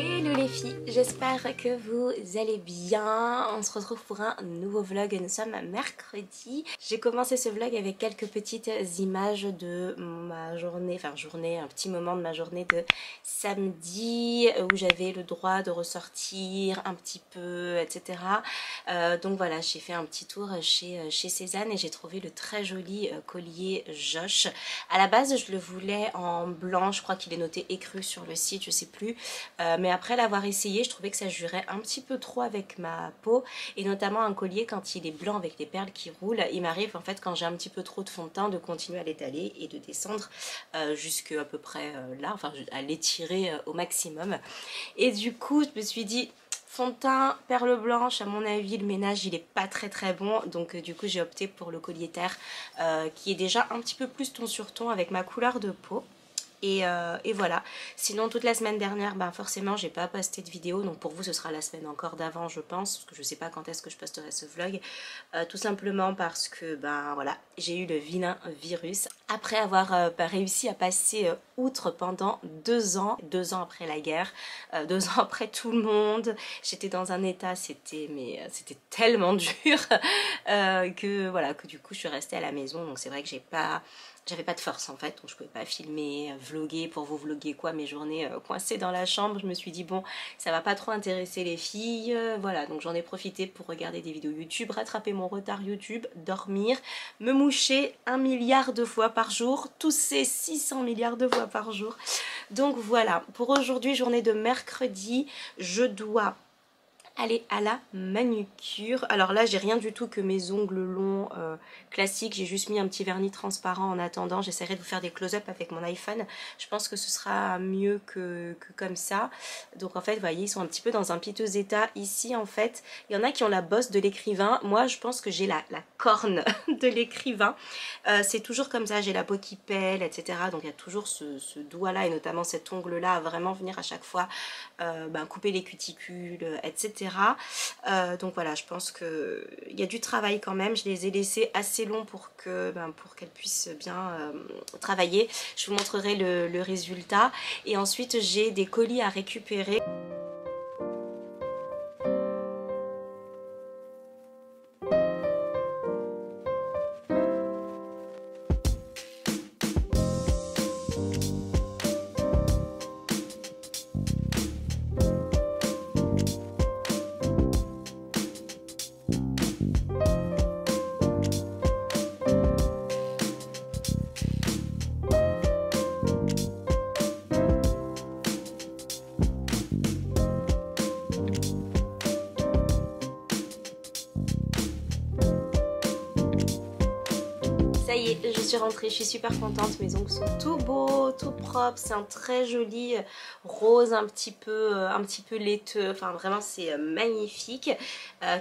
Hello les filles, j'espère que vous allez bien. On se retrouve pour un nouveau vlog. Nous sommes mercredi. J'ai commencé ce vlog avec quelques petites images de ma journée, un petit moment de ma journée de samedi où j'avais le droit de ressortir un petit peu, etc. Donc voilà, j'ai fait un petit tour chez Cézanne et j'ai trouvé le très joli collier Josh. À la base, je le voulais en blanc, je crois qu'il est noté écru sur le site, je sais plus. Mais après l'avoir essayé, je trouvais que ça jurait un petit peu trop avec ma peau, et notamment un collier quand il est blanc avec des perles qui roulent, il m'arrive en fait quand j'ai un petit peu trop de fond de teint de continuer à l'étaler et de descendre jusqu'à peu près là, enfin à l'étirer au maximum. Et du coup je me suis dit fond de teint, perle blanche, à mon avis le ménage il est pas très bon, donc du coup j'ai opté pour le collier terre qui est déjà un petit peu plus ton sur ton avec ma couleur de peau. Et voilà, sinon toute la semaine dernière, forcément j'ai pas posté de vidéo, donc pour vous ce sera la semaine encore d'avant je pense, parce que je sais pas quand est-ce que je posterai ce vlog, tout simplement parce que voilà, j'ai eu le vilain virus, après avoir réussi à passer outre pendant 2 ans après la guerre, 2 ans après tout le monde, j'étais dans un état, c'était tellement dur que voilà, que du coup je suis restée à la maison, donc c'est vrai que j'avais pas de force en fait, donc je pouvais pas filmer, vlogger, pour vous vlogger quoi, mes journées coincées dans la chambre. Je me suis dit bon, ça va pas trop intéresser les filles, voilà, donc j'en ai profité pour regarder des vidéos YouTube, rattraper mon retard YouTube, dormir, me moucher 1 milliard de fois par jour, tousser 600 milliards de fois par jour. Donc voilà, pour aujourd'hui, journée de mercredi, je dois aller à la manucure. Alors là j'ai rien du tout que mes ongles longs classiques, j'ai juste mis un petit vernis transparent en attendant. J'essaierai de vous faire des close-up avec mon iPhone, je pense que ce sera mieux que comme ça. Donc en fait vous voyez, ils sont un petit peu dans un piteux état. Ici en fait il y en a qui ont la bosse de l'écrivain, moi je pense que j'ai la corne de l'écrivain. C'est toujours comme ça, j'ai la peau qui pèle, etc. Donc il y a toujours ce doigt là et notamment cet ongle là à vraiment venir à chaque fois couper les cuticules, etc. Donc voilà, je pense qu'il y a du travail quand même. Je les ai laissés assez longs pour qu'elles puissent bien travailler. Je vous montrerai le résultat. Et ensuite j'ai des colis à récupérer. Ça y est, je suis rentrée, je suis super contente, mes ongles sont tout beaux, tout propres, c'est un très joli rose un petit peu laiteux, enfin vraiment c'est magnifique.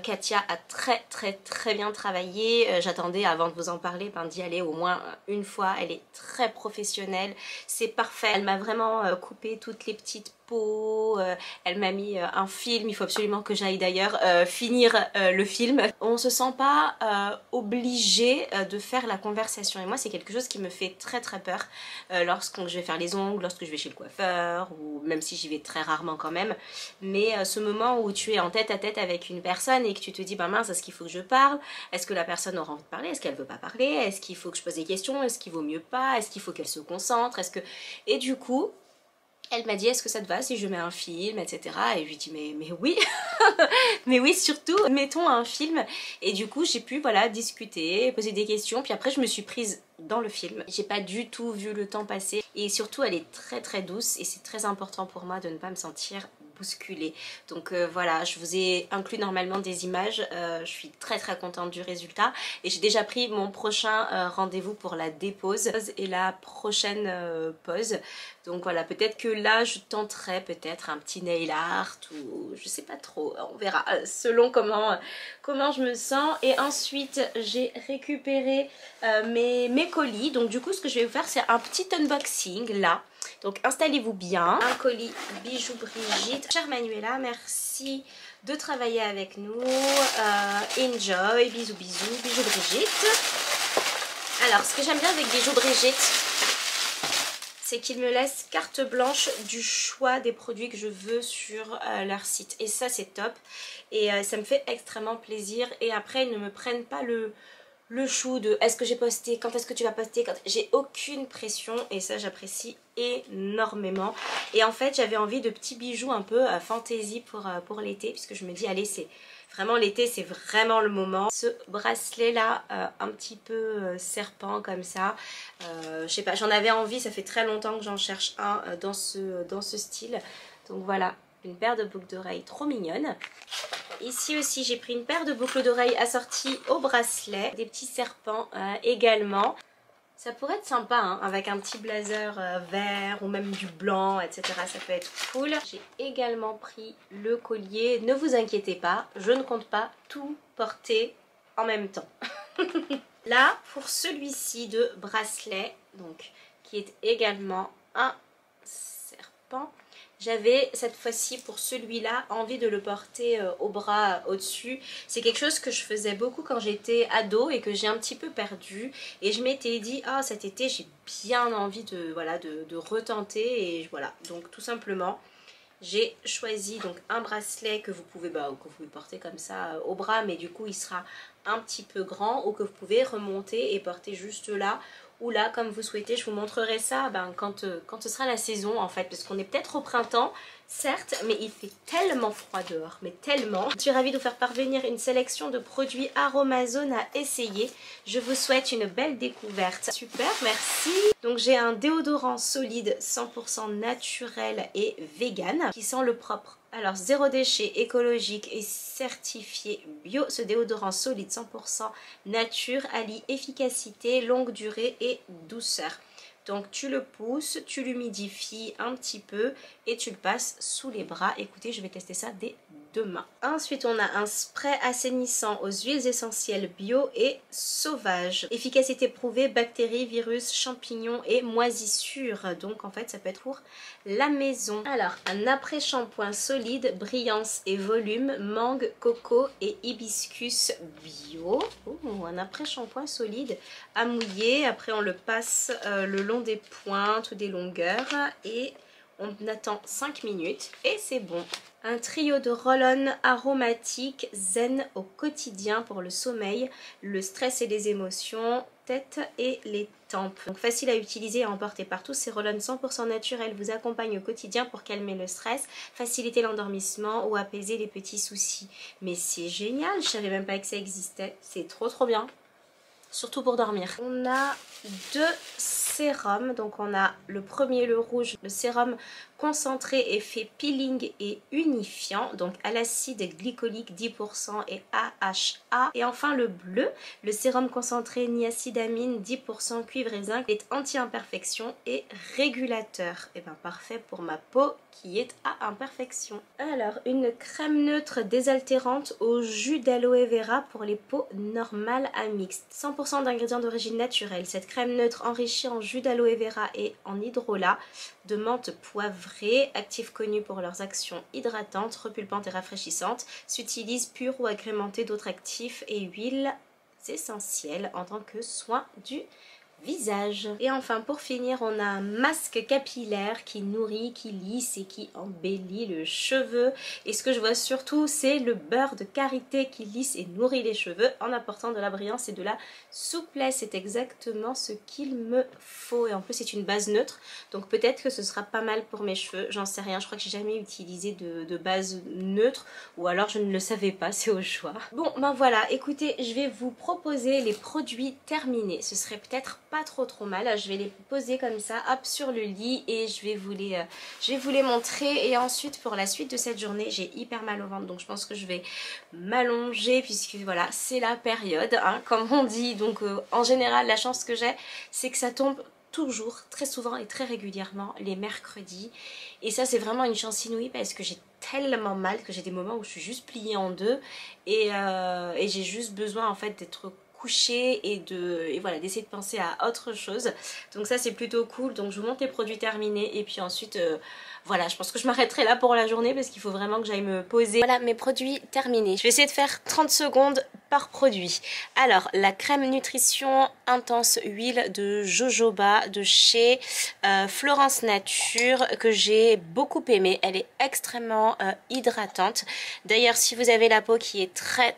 Katia a très bien travaillé, j'attendais avant de vous en parler d'y aller au moins une fois, elle est très professionnelle, c'est parfait, elle m'a vraiment coupé toutes les petites dispo, elle m'a mis un film, il faut absolument que j'aille d'ailleurs finir le film. On se sent pas obligé de faire la conversation et moi c'est quelque chose qui me fait très peur lorsque je vais faire les ongles, lorsque je vais chez le coiffeur ou même si j'y vais très rarement quand même, mais ce moment où tu es en tête à tête avec une personne et que tu te dis bah mince, est-ce qu'il faut que je parle, est-ce que la personne aura envie de parler, est-ce qu'elle veut pas parler, est-ce qu'il faut que je pose des questions, est-ce qu'il vaut mieux pas, est-ce qu'il faut qu'elle se concentre, est-ce que... Et du coup elle m'a dit est-ce que ça te va si je mets un film, etc. Et je lui dis mais oui, mais oui surtout, mettons un film. Et du coup j'ai pu voilà discuter, poser des questions, puis après je me suis prise dans le film. J'ai pas du tout vu le temps passer et surtout elle est très douce et c'est très important pour moi de ne pas me sentir bousculée. Donc voilà, je vous ai inclus normalement des images, je suis très contente du résultat et j'ai déjà pris mon prochain rendez-vous pour la dépose et la prochaine pose. Donc voilà, peut-être que là je tenterai peut-être un petit nail art ou je sais pas trop, on verra selon comment je me sens. Et ensuite j'ai récupéré mes colis, donc du coup ce que je vais vous faire c'est un petit unboxing là. Donc installez-vous bien. Un colis bijoux Brigitte. Chère Manuela, merci de travailler avec nous. Enjoy, bisous bijoux Brigitte. Alors ce que j'aime bien avec bijoux Brigitte, c'est qu'ils me laissent carte blanche du choix des produits que je veux sur leur site. Et ça c'est top. Et ça me fait extrêmement plaisir. Et après ils ne me prennent pas le chou de est-ce que j'ai posté, quand est-ce que tu vas poster, j'ai aucune pression et ça j'apprécie énormément. Et en fait j'avais envie de petits bijoux un peu fantaisie pour l'été, puisque je me dis allez c'est vraiment l'été, c'est vraiment le moment. Ce bracelet là un petit peu serpent comme ça, je sais pas, j'en avais envie, ça fait très longtemps que j'en cherche un dans ce style. Donc voilà, une paire de boucles d'oreilles trop mignonne. Ici aussi j'ai pris une paire de boucles d'oreilles assorties au bracelet, des petits serpents également. Ça pourrait être sympa hein, avec un petit blazer vert ou même du blanc, etc. Ça peut être cool. J'ai également pris le collier. Ne vous inquiétez pas, je ne compte pas tout porter en même temps. Là, pour celui-ci de bracelet, donc qui est également un serpent, j'avais cette fois-ci pour celui-là envie de le porter au bras au-dessus. C'est quelque chose que je faisais beaucoup quand j'étais ado et que j'ai un petit peu perdu. Et je m'étais dit, ah cet été j'ai bien envie de, voilà, de retenter. Et voilà, donc tout simplement j'ai choisi donc un bracelet que vous pouvez porter comme ça au bras. Mais du coup il sera un petit peu grand ou que vous pouvez remonter et porter juste là ou là comme vous souhaitez. Je vous montrerai ça quand ce sera la saison en fait, parce qu'on est peut-être au printemps certes, mais il fait tellement froid dehors, mais tellement. Je suis ravie de vous faire parvenir une sélection de produits Aromazone à essayer. Je vous souhaite une belle découverte. Super, merci. Donc j'ai un déodorant solide 100% naturel et vegan qui sent le propre. Alors zéro déchet, écologique et certifié bio, ce déodorant solide 100% nature allie efficacité, longue durée et douceur. Donc tu le pousses, tu l'humidifies un petit peu et tu le passes sous les bras. Écoutez, je vais tester ça dès demain. Ensuite, on a un spray assainissant aux huiles essentielles bio et sauvages. Efficacité prouvée, bactéries, virus, champignons et moisissures. Donc en fait, ça peut être pour la maison. Alors, un après-shampoing solide, brillance et volume, mangue, coco et hibiscus bio. Un après-shampoing solide à mouiller. Après, on le passe le long des pointes ou des longueurs et on attend 5 minutes et c'est bon. Un trio de roll-on aromatiques zen au quotidien pour le sommeil, le stress et les émotions, tête et les tempes. Donc facile à utiliser et à emporter partout, ces roll-on 100% naturels vous accompagnent au quotidien pour calmer le stress, faciliter l'endormissement ou apaiser les petits soucis. Mais c'est génial, je savais même pas que ça existait, c'est trop bien. Surtout pour dormir. On a deux sérums, donc on a le premier, le rouge, le sérum concentré effet peeling et unifiant, donc à l'acide glycolique 10% et AHA. Et enfin le bleu, le sérum concentré niacidamine 10% cuivre et zinc, est anti-imperfection et régulateur. Et bien parfait pour ma peau qui est à imperfection. Alors une crème neutre désaltérante au jus d'aloe vera pour les peaux normales à mixtes. 100% d'ingrédients d'origine naturelle. Cette crème neutre enrichie en jus d'aloe vera et en hydrolat de menthe poivrée vrai, actifs connus pour leurs actions hydratantes, repulpantes et rafraîchissantes, s'utilisent purs ou agrémentés d'autres actifs et huiles essentielles en tant que soin du visage. Et enfin pour finir, on a un masque capillaire qui nourrit, qui lisse et qui embellit le cheveu. Et ce que je vois surtout, c'est le beurre de karité qui lisse et nourrit les cheveux en apportant de la brillance et de la souplesse. C'est exactement ce qu'il me faut. Et en plus c'est une base neutre, donc peut-être que ce sera pas mal pour mes cheveux, j'en sais rien. Je crois que j'ai jamais utilisé de base neutre, ou alors je ne le savais pas, c'est au choix. Bon ben voilà, écoutez, je vais vous proposer les produits terminés. Ce serait peut-être pas trop mal. Je vais les poser comme ça, hop, sur le lit, et je vais vous les montrer. Et ensuite pour la suite de cette journée, j'ai hyper mal au ventre, donc je pense que je vais m'allonger, puisque voilà, c'est la période, hein, comme on dit. Donc en général, la chance que j'ai, c'est que ça tombe toujours, très souvent et très régulièrement les mercredis. Et ça c'est vraiment une chance inouïe, parce que j'ai tellement mal que j'ai des moments où je suis juste pliée en deux, et j'ai juste besoin en fait d'être coucher et voilà, d'essayer de penser à autre chose. Donc ça c'est plutôt cool. Donc je vous montre les produits terminés, et puis ensuite voilà, je pense que je m'arrêterai là pour la journée, parce qu'il faut vraiment que j'aille me poser. Voilà mes produits terminés. Je vais essayer de faire 30 secondes par produit. Alors la crème nutrition intense huile de jojoba de chez Florence Nature, que j'ai beaucoup aimée. Elle est extrêmement hydratante. D'ailleurs si vous avez la peau qui est très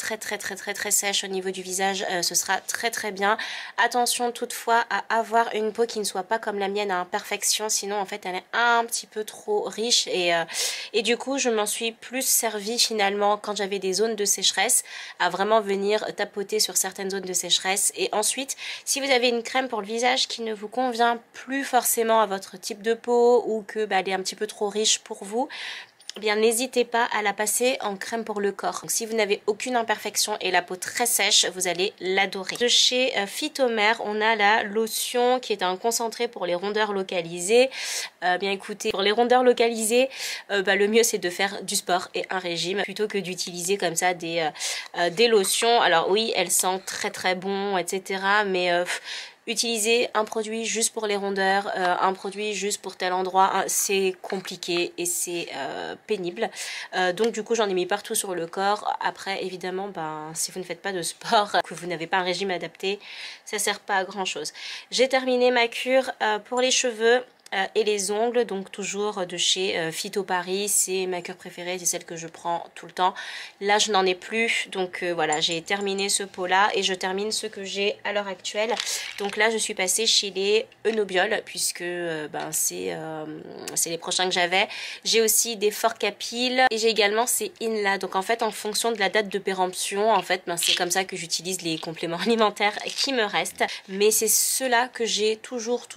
sèche au niveau du visage, ce sera très bien. Attention toutefois à avoir une peau qui ne soit pas comme la mienne à imperfection, sinon en fait elle est un petit peu trop riche, et du coup je m'en suis plus servi finalement quand j'avais des zones de sécheresse, à vraiment venir tapoter sur certaines zones de sécheresse. Et ensuite si vous avez une crème pour le visage qui ne vous convient plus forcément à votre type de peau, ou que elle est un petit peu trop riche pour vous, eh bien n'hésitez pas à la passer en crème pour le corps. Donc si vous n'avez aucune imperfection et la peau très sèche, vous allez l'adorer. De chez Phytomère, on a la lotion qui est un concentré pour les rondeurs localisées. Bien écoutez, pour les rondeurs localisées, le mieux c'est de faire du sport et un régime, plutôt que d'utiliser comme ça des lotions. Alors oui, elles sentent très bon, etc. Mais utiliser un produit juste pour les rondeurs, un produit juste pour tel endroit, c'est compliqué et c'est pénible. Donc du coup j'en ai mis partout sur le corps. Après évidemment si vous ne faites pas de sport, que vous n'avez pas un régime adapté, ça sert pas à grand chose. J'ai terminé ma cure pour les cheveux et les ongles, donc toujours de chez Phyto Paris. C'est ma cure préférée, c'est celle que je prends tout le temps. Là je n'en ai plus, donc voilà, j'ai terminé ce pot là, et je termine ce que j'ai à l'heure actuelle. Donc là je suis passée chez les Enobiol, puisque c'est les prochains que j'avais. J'ai aussi des Forcapil, et j'ai également ces Inla. Donc en fait en fonction de la date de péremption, en fait c'est comme ça que j'utilise les compléments alimentaires qui me restent. Mais c'est ceux-là que j'ai toujours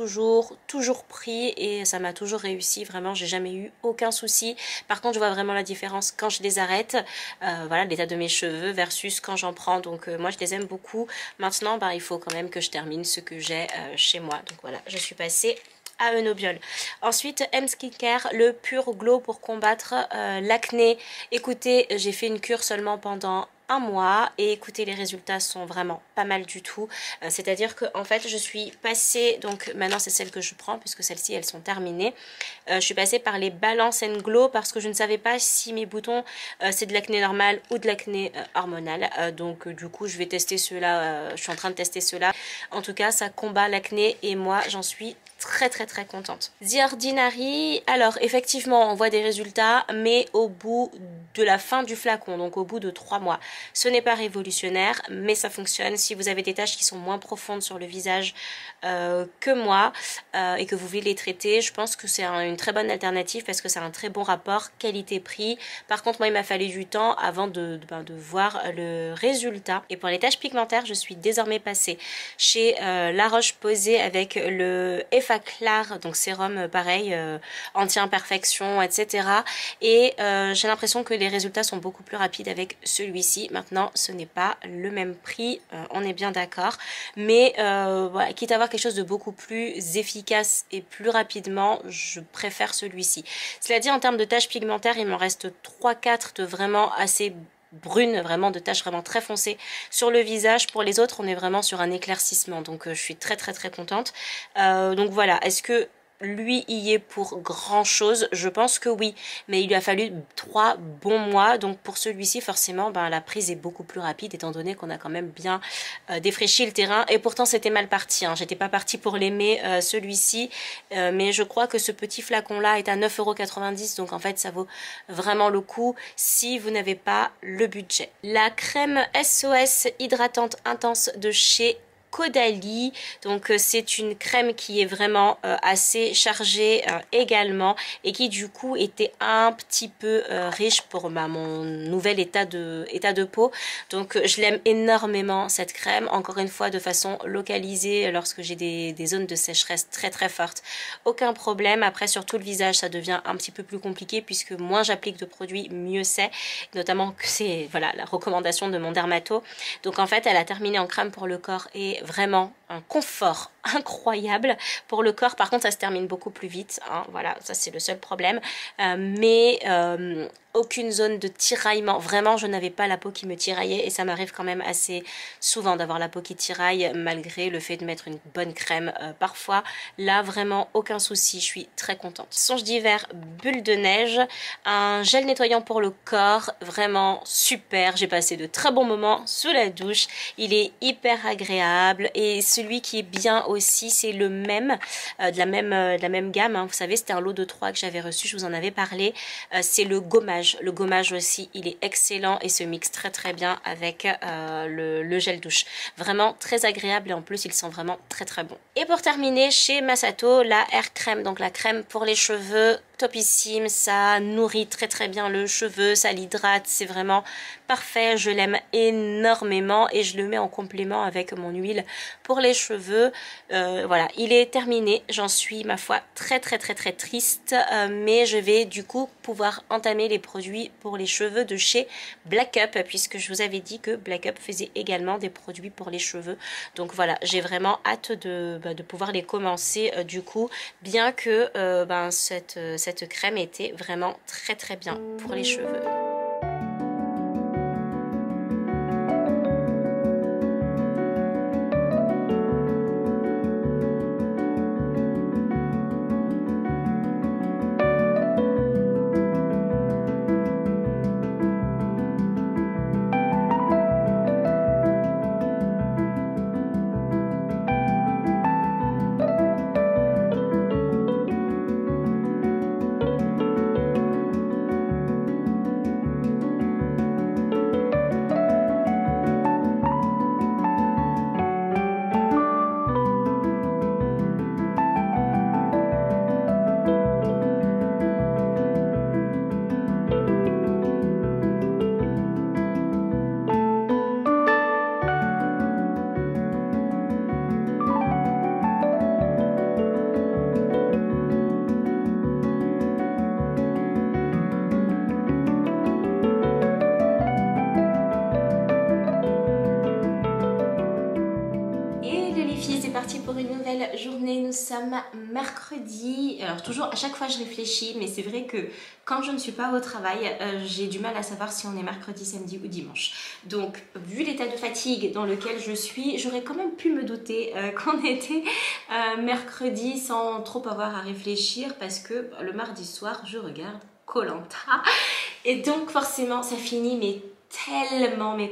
pris, et ça m'a toujours réussi. Vraiment j'ai jamais eu aucun souci. Par contre je vois vraiment la différence quand je les arrête. Voilà l'état de mes cheveux versus quand j'en prends. Donc moi je les aime beaucoup. Maintenant il faut quand même que je termine ce que j'ai chez moi. Donc voilà, je suis passée à Enobiol. Ensuite M Skincare, le Pure Glow pour combattre l'acné. Écoutez, j'ai fait une cure seulement pendant un mois, et écoutez, les résultats sont vraiment pas mal du tout. C'est à dire que en fait je suis passée, donc maintenant c'est celle que je prends puisque celles-ci elles sont terminées. Je suis passée par les Balance and Glow, parce que je ne savais pas si mes boutons c'est de l'acné normal ou de l'acné hormonal. Donc du coup je vais tester ceux-là, je suis en train de tester ceux-là. En tout cas ça combat l'acné, et moi j'en suis très contente. The Ordinary, alors effectivement on voit des résultats, mais au bout de la fin du flacon, donc au bout de 3 mois. Ce n'est pas révolutionnaire, mais ça fonctionne. Si vous avez des taches qui sont moins profondes sur le visage que moi, et que vous voulez les traiter, je pense que c'est une très bonne alternative, parce que c'est un très bon rapport qualité-prix. Par contre moi il m'a fallu du temps avant de voir le résultat. Et pour les taches pigmentaires, je suis désormais passée chez La Roche-Posay avec le Effaclar, donc sérum pareil, anti-imperfection, etc. Et j'ai l'impression que les résultats sont beaucoup plus rapides avec celui-ci. Maintenant ce n'est pas le même prix, on est bien d'accord, mais voilà, quitte à avoir quelque chose de beaucoup plus efficace et plus rapidement, je préfère celui-ci. Cela dit, en termes de taches pigmentaires, il m'en reste 3-4 de vraiment assez brune, vraiment de taches vraiment très foncées sur le visage. Pour les autres on est vraiment sur un éclaircissement, donc je suis très contente. Donc voilà, est-ce que lui y est pour grand chose? Je pense que oui, mais il lui a fallu 3 bons mois, donc pour celui-ci forcément la prise est beaucoup plus rapide étant donné qu'on a quand même bien défraîchi le terrain, et pourtant c'était mal parti, hein. J'étais pas partie pour l'aimer celui-ci, mais je crois que ce petit flacon là est à 9,90 €, donc en fait ça vaut vraiment le coup si vous n'avez pas le budget. La crème SOS hydratante intense de chez Caudalie, donc c'est une crème qui est vraiment assez chargée également, et qui du coup était un petit peu riche pour mon nouvel état de peau, donc je l'aime énormément cette crème, encore une fois de façon localisée lorsque j'ai des zones de sécheresse très très fortes, aucun problème. Après surtout le visage ça devient un petit peu plus compliqué puisque moins j'applique de produits mieux c'est, notamment que c'est voilà la recommandation de mon dermato. Donc en fait elle a terminé en crème pour le corps et vraiment un confort incroyable pour le corps. Par contre ça se termine beaucoup plus vite, hein, voilà, ça c'est le seul problème, mais aucune zone de tiraillement, vraiment je n'avais pas la peau qui me tiraillait, et ça m'arrive quand même assez souvent d'avoir la peau qui tiraille malgré le fait de mettre une bonne crème parfois. Là vraiment aucun souci, je suis très contente. Songe d'hiver bulle de neige, un gel nettoyant pour le corps, vraiment super, j'ai passé de très bons moments sous la douche, il est hyper agréable, et celui qui est bien aussi c'est le même, de la même gamme, hein. Vous savez c'était un lot de 3 que j'avais reçu, je vous en avais parlé, c'est le gommage. Le gommage aussi il est excellent et se mixe très très bien avec le gel douche, vraiment très agréable, et en plus il sent vraiment très très bon. Et pour terminer chez Masato, la Air Crème, donc la crème pour les cheveux, topissime, ça nourrit très très bien le cheveu, ça l'hydrate, c'est vraiment parfait, je l'aime énormément et je le mets en complément avec mon huile pour les cheveux. Voilà, il est terminé, j'en suis ma foi très très très très triste, mais je vais du coup pouvoir entamer les produits pour les cheveux de chez Black Up, puisque je vous avais dit que Black Up faisait également des produits pour les cheveux, donc voilà, j'ai vraiment hâte de pouvoir les commencer du coup, bien que cette crème était vraiment très très bien pour les cheveux. Pour une nouvelle journée, nous sommes mercredi. Alors toujours à chaque fois je réfléchis, mais c'est vrai que quand je ne suis pas au travail, j'ai du mal à savoir si on est mercredi, samedi ou dimanche. Donc vu l'état de fatigue dans lequel je suis, j'aurais quand même pu me douter qu'on était mercredi sans trop avoir à réfléchir, parce que le mardi soir je regarde Koh-Lanta et donc forcément ça finit mais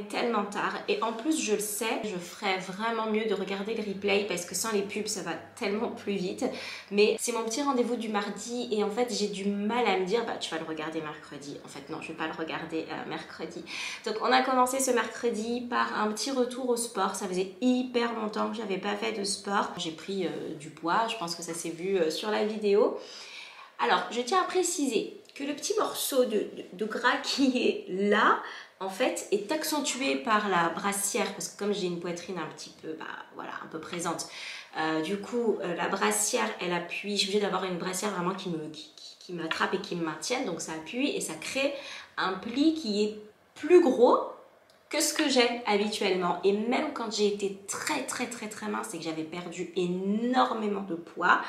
tellement tard, et en plus je le sais, je ferais vraiment mieux de regarder le replay parce que sans les pubs ça va tellement plus vite, mais c'est mon petit rendez-vous du mardi et en fait j'ai du mal à me dire tu vas le regarder mercredi. En fait non, je vais pas le regarder mercredi. Donc on a commencé ce mercredi par un petit retour au sport. Ça faisait hyper longtemps que j'avais pas fait de sport, j'ai pris du poids, je pense que ça s'est vu sur la vidéo. Alors je tiens à préciser que le petit morceau de gras qui est là en fait est accentué par la brassière, parce que comme j'ai une poitrine un petit peu voilà, un peu présente, du coup la brassière elle appuie, je suis obligée d'avoir une brassière vraiment qui m'attrape et qui me maintienne, donc ça appuie et ça crée un pli qui est plus gros que ce que j'ai habituellement. Et même quand j'ai été très mince et que j'avais perdu énormément de poids,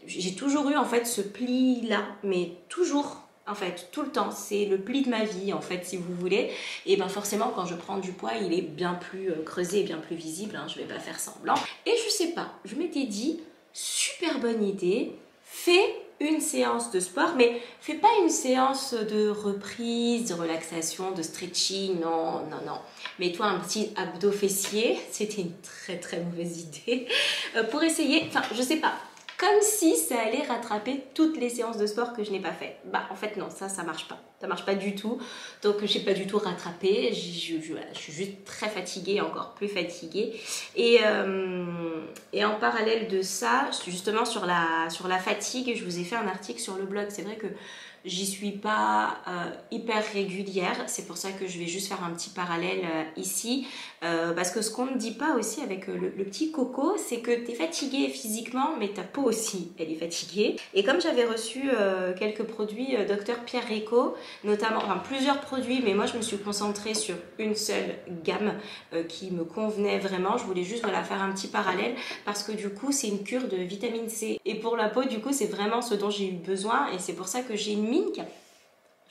j'ai toujours eu en fait ce pli là, mais toujours, en fait tout le temps, c'est le pli de ma vie en fait, si vous voulez. Et ben forcément quand je prends du poids il est bien plus creusé, bien plus visible, hein, je vais pas faire semblant. Et je sais pas, je m'étais dit super bonne idée, fais une séance de sport, mais fais pas une séance de reprise, de relaxation, de stretching, non, non, non. Mets-toi un petit abdos fessier, c'était une très mauvaise idée, pour essayer, enfin je sais pas, comme si ça allait rattraper toutes les séances de sport que je n'ai pas faites. Bah en fait non, ça marche pas. Ça marche pas du tout. Donc j'ai pas du tout rattrapé. Voilà, je suis juste très fatiguée, encore plus fatiguée. Et en parallèle de ça, justement sur la fatigue, je vous ai fait un article sur le blog. C'est vrai que j'y suis pas hyper régulière, c'est pour ça que je vais juste faire un petit parallèle ici, parce que ce qu'on ne dit pas aussi avec le petit coco, c'est que tu es fatigué physiquement, mais ta peau aussi, elle est fatiguée. Et comme j'avais reçu quelques produits Dr Pierre Rico, notamment, enfin plusieurs produits, mais moi je me suis concentrée sur une seule gamme qui me convenait vraiment. Je voulais juste voilà, faire un petit parallèle, parce que du coup c'est une cure de vitamine C. Et pour la peau, du coup, c'est vraiment ce dont j'ai eu besoin, et c'est pour ça que j'ai une mine qui a,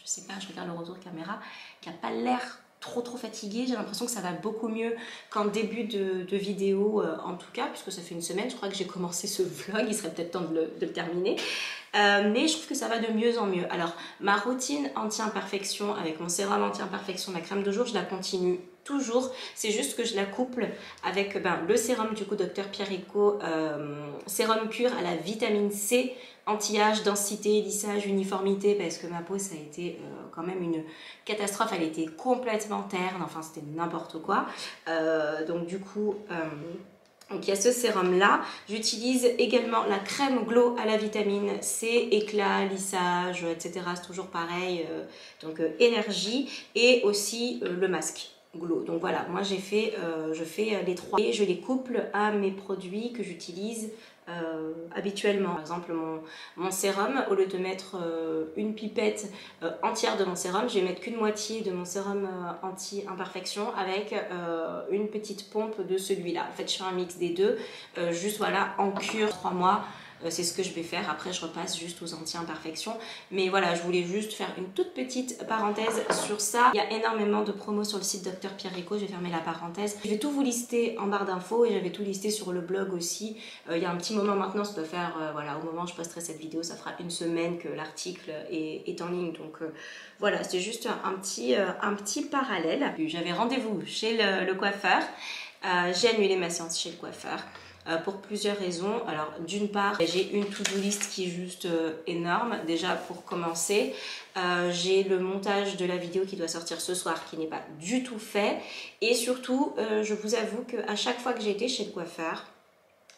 je sais pas, je regarde le retour caméra, qui a pas l'air trop fatiguée. J'ai l'impression que ça va beaucoup mieux qu'en début de vidéo, en tout cas, puisque ça fait une semaine, je crois que j'ai commencé ce vlog, il serait peut-être temps de le terminer. Mais je trouve que ça va de mieux en mieux. Alors, ma routine anti-imperfection avec mon sérum anti-imperfection, ma crème de jour, je la continue toujours. C'est juste que je la couple avec le sérum du coup Dr Pierre Rico, sérum cure à la vitamine C, anti-âge, densité, lissage, uniformité, parce que ma peau ça a été quand même une catastrophe, elle était complètement terne, enfin c'était n'importe quoi. Donc du coup... donc il y a ce sérum là, j'utilise également la crème glow à la vitamine C, éclat, lissage, etc. C'est toujours pareil, donc énergie, et aussi le masque glow. Donc voilà, moi je fais les trois et je les couple à mes produits que j'utilise habituellement. Par exemple mon sérum, au lieu de mettre une pipette entière de mon sérum, je vais mettre qu'une moitié de mon sérum anti-imperfection avec une petite pompe de celui-là. En fait je fais un mix des deux, juste voilà, en cure 3 mois. C'est ce que je vais faire, après je repasse juste aux anti-imperfections. Mais voilà, je voulais juste faire une toute petite parenthèse sur ça. Il y a énormément de promos sur le site Dr Pierre Rico, je vais fermer la parenthèse. Je vais tout vous lister en barre d'infos, et j'avais tout listé sur le blog aussi. Il y a un petit moment maintenant, ça doit faire, voilà, au moment où je posterai cette vidéo, ça fera une semaine que l'article est en ligne. Donc voilà, c'est juste un petit parallèle. J'avais rendez-vous chez le coiffeur. J'ai annulé ma séance chez le coiffeur. Pour plusieurs raisons. Alors d'une part, j'ai une to-do list qui est juste énorme. Déjà pour commencer, j'ai le montage de la vidéo qui doit sortir ce soir qui n'est pas du tout fait. Et surtout, je vous avoue qu'à chaque fois que j'ai été chez le coiffeur,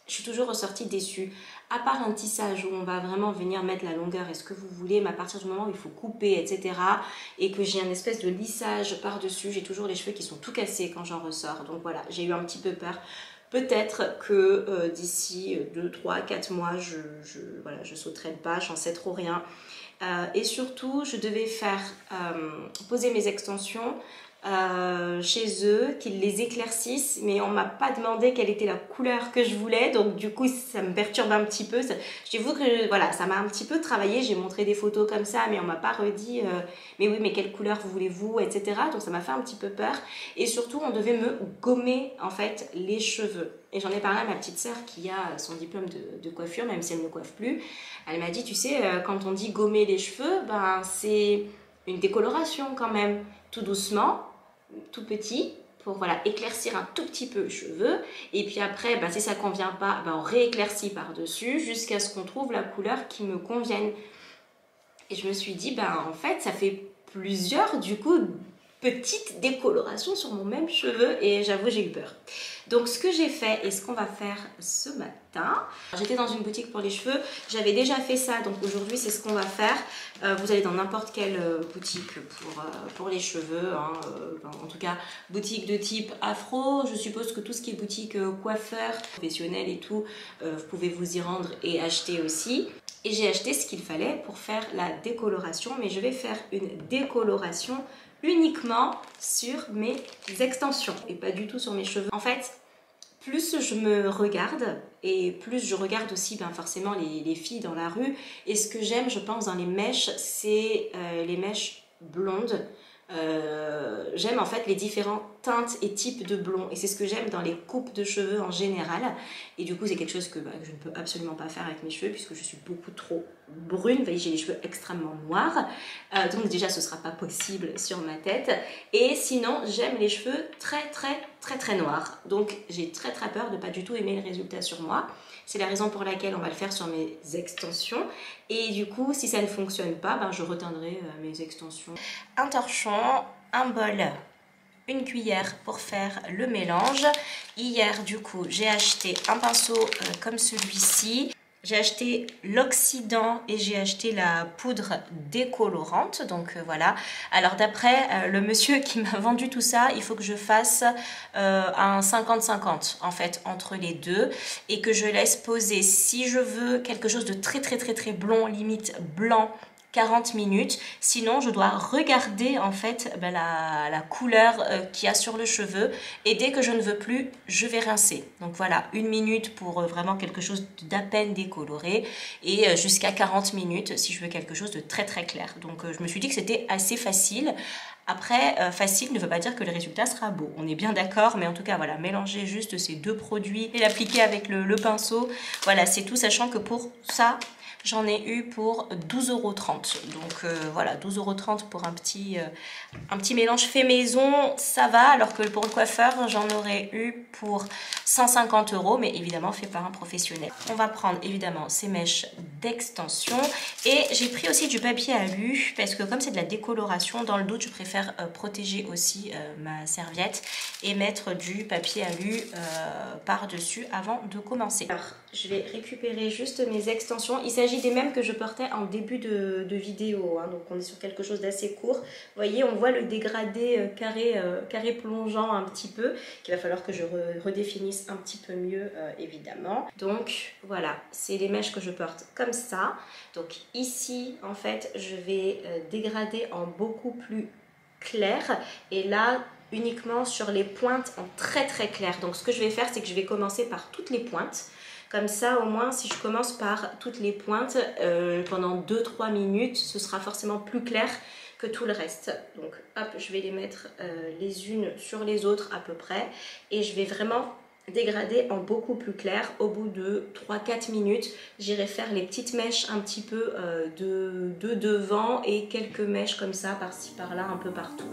je suis toujours ressortie déçue. À part un tissage où on va vraiment venir mettre la longueur et ce que vous voulez, mais à partir du moment où il faut couper, etc. et que j'ai un espèce de lissage par-dessus, j'ai toujours les cheveux qui sont tout cassés quand j'en ressors. Donc voilà, j'ai eu un petit peu peur. Peut-être que d'ici 2, 3, 4 mois, voilà, je sauterai le pas, j'en sais trop rien. Et surtout, je devais faire poser mes extensions chez eux, qu'ils les éclaircissent, mais on m'a pas demandé quelle était la couleur que je voulais, donc du coup ça me perturbe un petit peu. Je t'avoue que voilà, ça m'a un petit peu travaillé, j'ai montré des photos comme ça, mais on m'a pas redit mais oui, mais quelle couleur voulez-vous, etc. Donc ça m'a fait un petit peu peur. Et surtout on devait me gommer en fait les cheveux, et j'en ai parlé à ma petite sœur qui a son diplôme de coiffure, même si elle ne coiffe plus. Elle m'a dit, tu sais, quand on dit gommer les cheveux, ben c'est une décoloration quand même, tout doucement, tout petit, pour voilà, éclaircir un tout petit peu les cheveux. Et puis après, bah, si ça ne convient pas, bah, on rééclaircit par-dessus jusqu'à ce qu'on trouve la couleur qui me convienne. Et je me suis dit, bah, en fait, ça fait plusieurs, du coup, petites décolorations sur mon même cheveu, et j'avoue, j'ai eu peur. Donc ce que j'ai fait et ce qu'on va faire ce matin, j'étais dans une boutique pour les cheveux, j'avais déjà fait ça, donc aujourd'hui c'est ce qu'on va faire. Vous allez dans n'importe quelle boutique pour les cheveux, hein, en tout cas boutique de type afro. Je suppose que tout ce qui est boutique coiffeur, professionnel et tout, vous pouvez vous y rendre et acheter aussi. Et j'ai acheté ce qu'il fallait pour faire la décoloration, mais je vais faire une décoloration uniquement sur mes extensions et pas du tout sur mes cheveux. En fait, plus je me regarde et plus je regarde aussi forcément les filles dans la rue, et ce que j'aime, je pense, dans les mèches, c'est les mèches blondes. J'aime en fait les différents teinte et type de blond et c'est ce que j'aime dans les coupes de cheveux en général et du coup c'est quelque chose que je ne peux absolument pas faire avec mes cheveux puisque je suis beaucoup trop brune. Vous voyez, j'ai les cheveux extrêmement noirs donc déjà ce sera pas possible sur ma tête et sinon j'aime les cheveux très noirs donc j'ai très peur de pas du tout aimer le résultat sur moi. C'est la raison pour laquelle on va le faire sur mes extensions et du coup si ça ne fonctionne pas je reteindrai mes extensions. Un torchon, un bol, une cuillère pour faire le mélange. Hier du coup j'ai acheté un pinceau comme celui-ci. J'ai acheté l'oxydant et j'ai acheté la poudre décolorante, donc voilà. Alors d'après le monsieur qui m'a vendu tout ça, il faut que je fasse un 50-50 en fait entre les deux et que je laisse poser si je veux quelque chose de très blond, limite blanc, 40 minutes, sinon je dois regarder en fait la couleur qu'il y a sur le cheveu et dès que je ne veux plus, je vais rincer. Donc voilà, 1 minute pour vraiment quelque chose d'à peine décoloré et jusqu'à 40 minutes si je veux quelque chose de très clair. Donc je me suis dit que c'était assez facile. Après, facile ne veut pas dire que le résultat sera beau. On est bien d'accord, mais en tout cas, voilà, mélanger juste ces deux produits et l'appliquer avec le pinceau. Voilà, c'est tout, sachant que pour ça, j'en ai eu pour 12,30 €. Donc voilà, 12,30 € pour un petit mélange fait maison, ça va. Alors que pour le coiffeur, j'en aurais eu pour 150 €, mais évidemment fait par un professionnel. On va prendre évidemment ces mèches d'extension. Et j'ai pris aussi du papier alu, parce que comme c'est de la décoloration, dans le doute, je préfère protéger aussi ma serviette et mettre du papier alu par-dessus avant de commencer. Alors, je vais récupérer juste mes extensions. Il s'agit des mêmes que je portais en début de vidéo, hein. Donc on est sur quelque chose d'assez court. Vous voyez, on voit le dégradé carré plongeant un petit peu, qu'il va falloir que je redéfinisse un petit peu mieux évidemment. Donc voilà, c'est les mèches que je porte comme ça. Donc ici en fait je vais dégrader en beaucoup plus clair et là uniquement sur les pointes en très clair. Donc ce que je vais faire, c'est que je vais commencer par toutes les pointes. Comme ça, au moins, si je commence par toutes les pointes, pendant 2-3 minutes, ce sera forcément plus clair que tout le reste. Donc, hop, je vais les mettre les unes sur les autres à peu près. Et je vais vraiment dégrader en beaucoup plus clair. Au bout de 3-4 minutes, j'irai faire les petites mèches un petit peu de devant et quelques mèches comme ça, par-ci, par-là, un peu partout.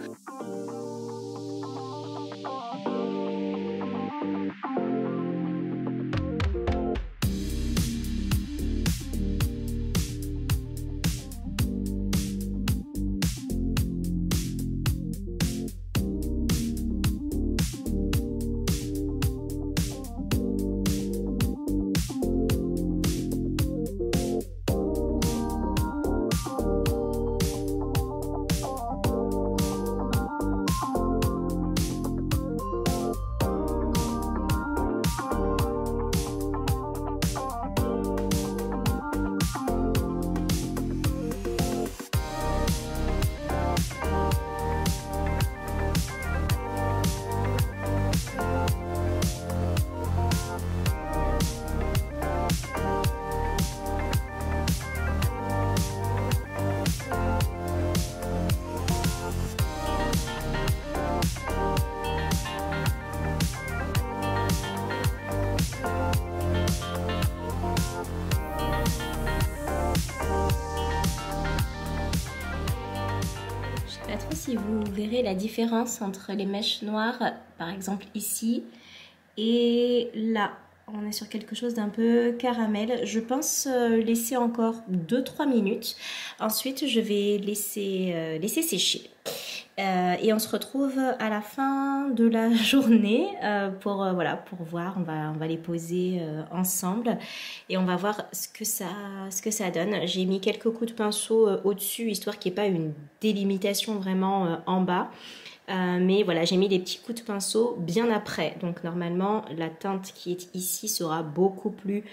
Si vous verrez la différence entre les mèches noires, par exemple ici, et là, on est sur quelque chose d'un peu caramel. Je pense laisser encore 2-3 minutes. Ensuite, je vais laisser sécher. Et on se retrouve à la fin de la journée pour voir. On va les poser ensemble et on va voir ce que ça donne. J'ai mis quelques coups de pinceau au-dessus, histoire qu'il n'y ait pas une délimitation vraiment en bas. Mais voilà, j'ai mis des petits coups de pinceau bien après. Donc normalement, la teinte qui est ici sera beaucoup plus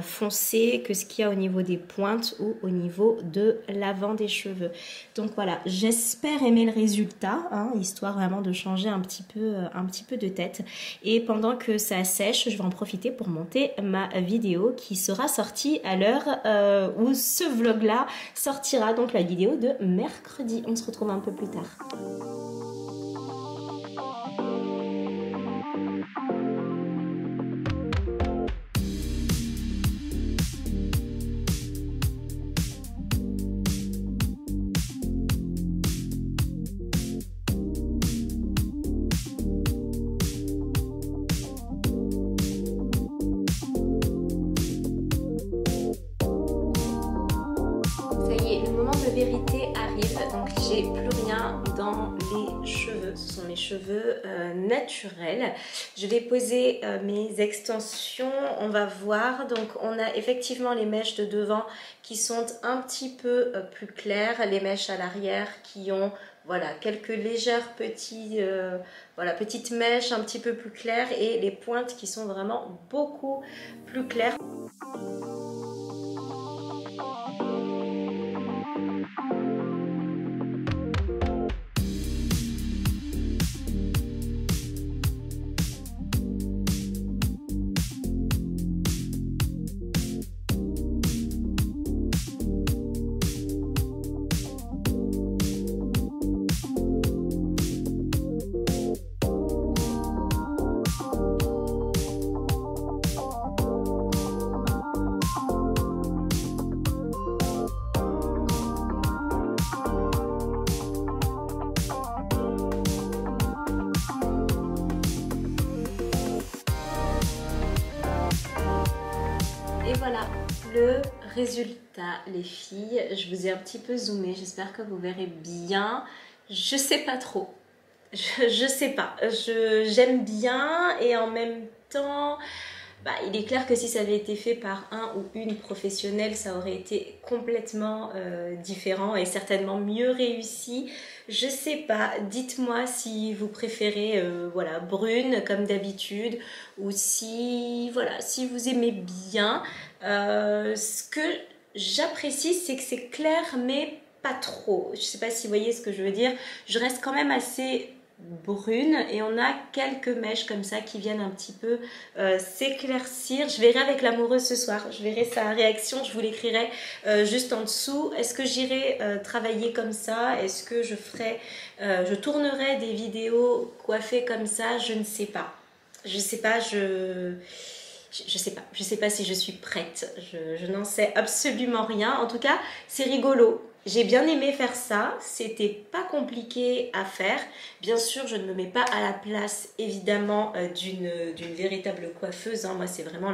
foncée que ce qu'il y a au niveau des pointes ou au niveau de l'avant des cheveux. Donc voilà, j'espère aimer le résultat, hein, histoire vraiment de changer un petit peu de tête. Et pendant que ça sèche, je vais en profiter pour monter ma vidéo qui sera sortie à l'heure où ce vlog-là sortira. Donc la vidéo de mercredi. On se retrouve un peu plus tard. vérité arrive, donc j'ai plus rien dans les cheveux, ce sont mes cheveux naturels. Je vais poser mes extensions, on va voir. Donc on a effectivement les mèches de devant qui sont un petit peu plus claires, les mèches à l'arrière qui ont voilà, quelques légères petites mèches un petit peu plus claires et les pointes qui sont vraiment beaucoup plus claires. Et voilà le résultat les filles, je vous ai un petit peu zoomé, j'espère que vous verrez bien. Je sais pas trop, je sais pas, j'aime bien et en même temps il est clair que si ça avait été fait par un ou une professionnelle, ça aurait été complètement différent et certainement mieux réussi. Je sais pas, dites-moi si vous préférez voilà, brune comme d'habitude ou si, voilà, si vous aimez bien. Ce que j'apprécie, c'est que c'est clair mais pas trop. Je sais pas si vous voyez ce que je veux dire. Je reste quand même assez brune et on a quelques mèches comme ça qui viennent un petit peu s'éclaircir. Je verrai avec l'amoureuse ce soir, je verrai sa réaction, je vous l'écrirai juste en dessous. Est-ce que j'irai travailler comme ça? Est-ce que je tournerai des vidéos coiffées comme ça? Je ne sais pas. Je sais pas, je sais pas si je suis prête, je n'en sais absolument rien. En tout cas, c'est rigolo. J'ai bien aimé faire ça, c'était pas compliqué à faire. Bien sûr, je ne me mets pas à la place, évidemment, d'une véritable coiffeuse. Hein. Moi, c'est vraiment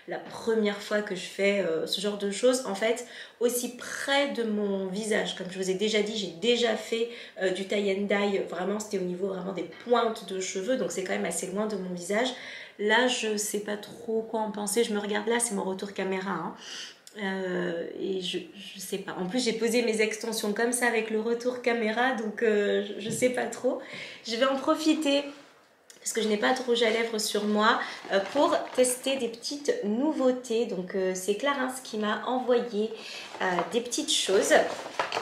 la première fois que je fais ce genre de choses. En fait, aussi près de mon visage. Comme je vous ai déjà dit, j'ai déjà fait du tie and dye. Vraiment, c'était au niveau vraiment des pointes de cheveux. Donc, c'est quand même assez loin de mon visage. Là, je sais pas trop quoi en penser. Je me regarde là, c'est mon retour caméra. Hein. Et je sais pas. En plus, j'ai posé mes extensions comme ça avec le retour caméra, donc je sais pas trop. Je vais en profiter parce que je n'ai pas de rouge à lèvres sur moi pour tester des petites nouveautés. Donc c'est Clarins qui m'a envoyé des petites choses,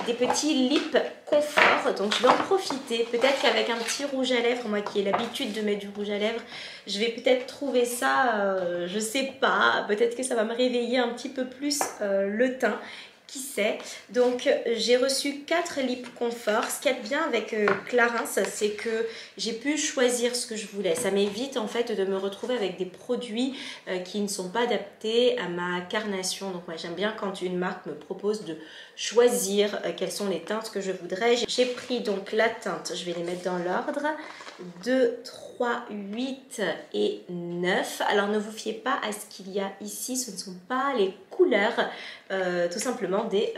des petits lip confort. Donc je vais en profiter. Peut-être qu'avec un petit rouge à lèvres, moi qui ai l'habitude de mettre du rouge à lèvres, je vais peut-être trouver ça, je sais pas, peut-être que ça va me réveiller un petit peu plus le teint. Qui sait. Donc j'ai reçu 4 lip confort. Ce qu'il y a de bien avec Clarins, c'est que j'ai pu choisir ce que je voulais. Ça m'évite en fait de me retrouver avec des produits qui ne sont pas adaptés à ma carnation. Donc moi j'aime bien quand une marque me propose de choisir quelles sont les teintes que je voudrais. J'ai pris donc la teinte, je vais les mettre dans l'ordre, 2, 3, 8 et 9. Alors ne vous fiez pas à ce qu'il y a ici, ce ne sont pas les couleurs, tout simplement des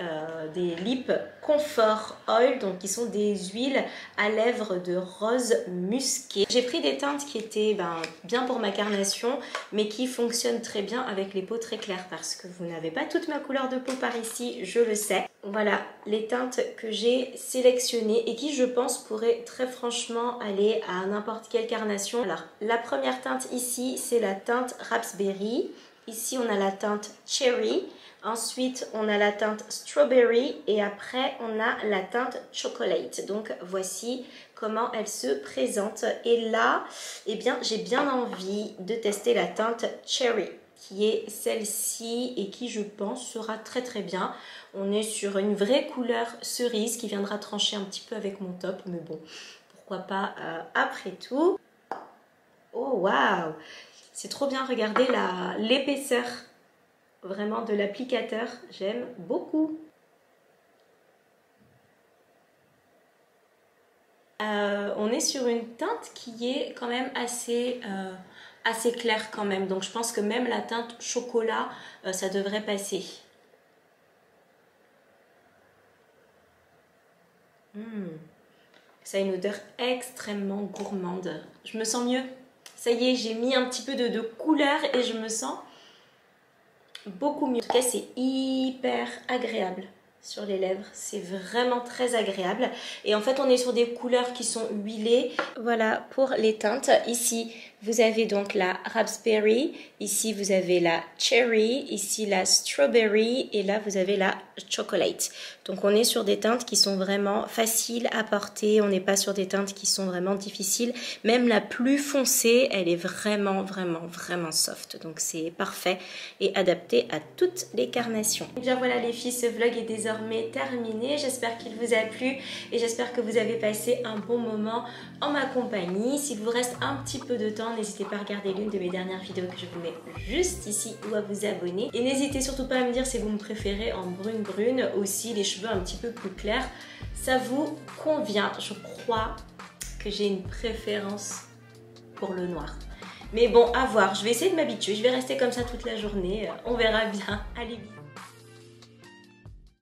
lip confort oil, donc qui sont des huiles à lèvres de rose musqué. J'ai pris des teintes qui étaient bien pour ma carnation, mais qui fonctionnent très bien avec les peaux très claires, parce que vous n'avez pas toute ma couleur de peau par ici, je le sais. Voilà les teintes que j'ai sélectionnées et qui je pense pourraient très franchement aller à n'importe quelle carnation. Alors la première teinte ici c'est la teinte Raspberry, ici on a la teinte Cherry, ensuite on a la teinte Strawberry et après on a la teinte Chocolate. Donc voici comment elle se présente et là eh bien j'ai bien envie de tester la teinte Cherry qui est celle-ci et qui je pense sera très très bien. On est sur une vraie couleur cerise qui viendra trancher un petit peu avec mon top, mais bon, pourquoi pas après tout. Oh waouh, c'est trop bien, regardez l'épaisseur vraiment de l'applicateur, j'aime beaucoup. On est sur une teinte qui est quand même assez claire quand même, donc je pense que même la teinte chocolat, ça devrait passer. Ça a une odeur extrêmement gourmande. Je me sens mieux. Ça y est, j'ai mis un petit peu de couleur et je me sens beaucoup mieux. En tout cas, c'est hyper agréable sur les lèvres. C'est vraiment très agréable. Et en fait, on est sur des couleurs qui sont huilées. Voilà pour les teintes. Ici, vous avez donc la raspberry. Ici, vous avez la cherry. Ici, la strawberry. Et là, vous avez la chocolate. Donc, on est sur des teintes qui sont vraiment faciles à porter. On n'est pas sur des teintes qui sont vraiment difficiles. Même la plus foncée, elle est vraiment soft. Donc, c'est parfait et adapté à toutes les carnations. Et bien voilà les filles, ce vlog est désormais terminé. J'espère qu'il vous a plu et j'espère que vous avez passé un bon moment en ma compagnie. S'il vous reste un petit peu de temps, n'hésitez pas à regarder l'une de mes dernières vidéos que je vous mets juste ici ou à vous abonner. Et n'hésitez surtout pas à me dire si vous me préférez en brune, aussi les cheveux un petit peu plus clairs. Ça vous convient? Je crois que j'ai une préférence pour le noir. Mais bon, à voir. Je vais essayer de m'habituer. Je vais rester comme ça toute la journée. On verra bien. Allez, bisous.